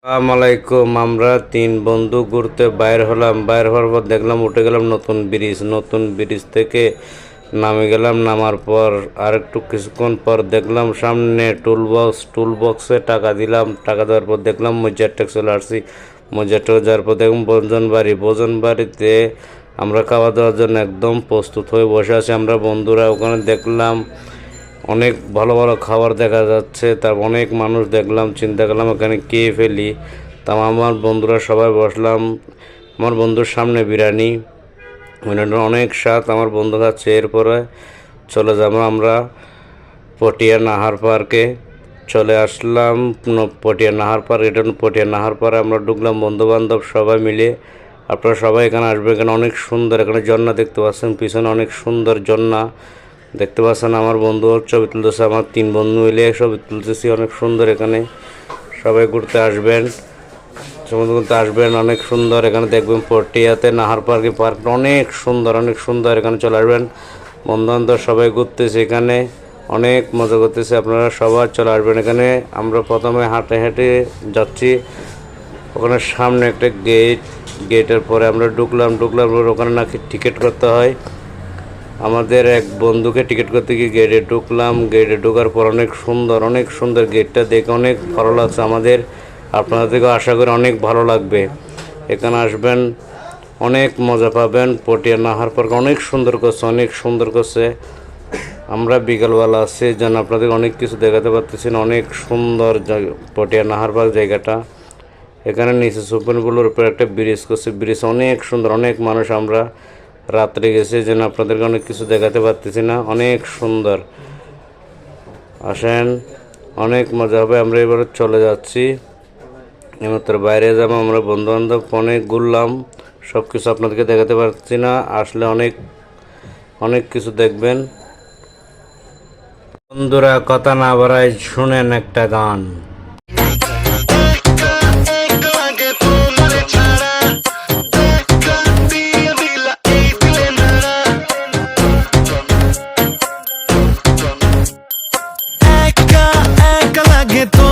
আসসালামু আলাইকুম। আমরা তিন বন্ধু ঘুরতে বাইর হলাম। বাইর হওয়ার পর দেখলাম উঠে গেলাম নতুন ব্রিজ থেকে নামে গেলাম। নামার পর আর একটু কিছুক্ষণ পর দেখলাম সামনে টুল বক্সে টাকা দিলাম। টাকা দেওয়ার পর দেখলাম মজারটেক চলে আসছি। মজারটেক যাওয়ার পর দেখলাম ভোজন বাড়িতে আমরা খাওয়া দাওয়ার জন্য একদম প্রস্তুত হয়ে বসে আছি। আমরা বন্ধুরা ওখানে দেখলাম অনেক ভালো ভালো খাবার দেখা যাচ্ছে। তার অনেক মানুষ দেখলাম, চিন্তা করলাম ওখানে কে ফেলি। তা আমার বন্ধুরা সবাই বসলাম। আমার বন্ধুর সামনে বিরিয়ানি অনেক স্বাদ, আমার বন্ধু খাচ্ছে। এরপরে চলে যাবো আমরা পটিয়া নাহার পার্কে। চলে আসলাম পটিয়া নাহার পার্ক। এটা পটিয়া নাহার পার্কে আমরা ঢুকলাম বন্ধু বান্ধব সবাই মিলে। আপনারা সবাই এখানে আসবে। এখানে অনেক সুন্দর, এখানে ঝর্ণা দেখতে পাচ্ছেন, পিছনে অনেক সুন্দর ঝর্ণা দেখতে পাচ্ছেন। আমার বন্ধু ছবি তুলতেছে, আমার তিন বন্ধু মিলে ছবি তুলতেছি। অনেক সুন্দর, এখানে সবাই ঘুরতে আসবেন, সমুদ্র ঘুরতে আসবেন। অনেক সুন্দর এখানে দেখবেন পটিয়াতে নাহার পার্কটা অনেক সুন্দর। এখানে চলে আসবেন, বন্ধু বান্ধব সবাই ঘুরতেছে, এখানে অনেক মজা করতেছে। আপনারা সবাই চলে আসবেন এখানে। আমরা প্রথমে হাঁটে হেঁটে যাচ্ছি, ওখানে সামনে একটা গেটের পরে আমরা ঢুকলাম ওখানে নাকি টিকিট করতে হয়। আমাদের এক বন্ধুকে টিকিট করতে গিয়ে গেটে ঢুকলাম। গেটে ঢোকার পর অনেক সুন্দর গেটটা দেখে অনেক ভালো লাগছে আমাদের। আপনাদের থেকেও আশা করি অনেক ভালো লাগবে। এখানে আসবেন, অনেক মজা পাবেন। পটিয়া নাহার পার্ক অনেক সুন্দর করছে। আমরা বিকালবেলা আছি, যেন আপনাদের অনেক কিছু দেখাতে পারতেছি না। অনেক সুন্দর পটিয়া নাহার পার্ক জায়গাটা। এখানে নিচে সুইমিং পুলের উপর একটা ব্রিজ করছে। ব্রিজ অনেক সুন্দর, অনেক মানুষ। আমরা রাত্রে গেছে, যেন আপনাদেরকে অনেক কিছু দেখাতে পারতেছি না। অনেক সুন্দর, আসেন, অনেক মজা হবে। আমরা এবারে চলে যাচ্ছি, এমাত্র বাইরে যাবো। আমরা বন্ধু বান্ধব অনেক ঘুরলাম, সব কিছু আপনাদেরকে দেখাতে পারছি না। আসলে অনেক কিছু দেখবেন। বন্ধুরা কথা না বাড়ায় শুনেন একটা গান। একা লাগে তো